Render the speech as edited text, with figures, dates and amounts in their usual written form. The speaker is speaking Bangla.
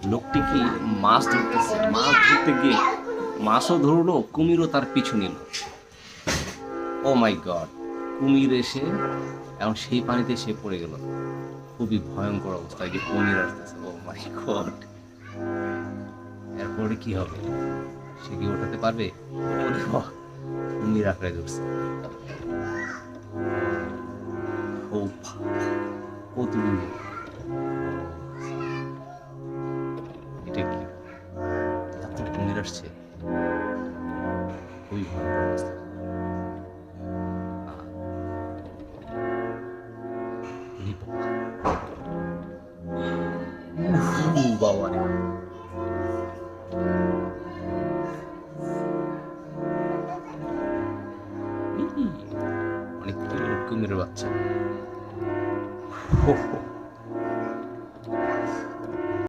লোকটি কি মাছ ধরতেছে, মাছ ধরতে গিয়ে মাছও ধরলো, কুমিরও তার পিছু নিল। ও মাই গড! কুমির এসে এখন সেই পানিতে সে পড়ে গেল। খুবই ভয়ঙ্কর অবস্থা, যে কুমির আসতেছে। ও মাই গড! এরপরে কি হবে? সে কি ওঠাতে পারবে? ওরে বাহ! কুমির আঁকড়ে ধরছে। ও কত দূরে! এটা কি? এত কুমির আসছে, খুবই ভয়ঙ্কর অবস্থা। ওরে বাবা! বাবারে! অনেক কুমিরের বাচ্চা।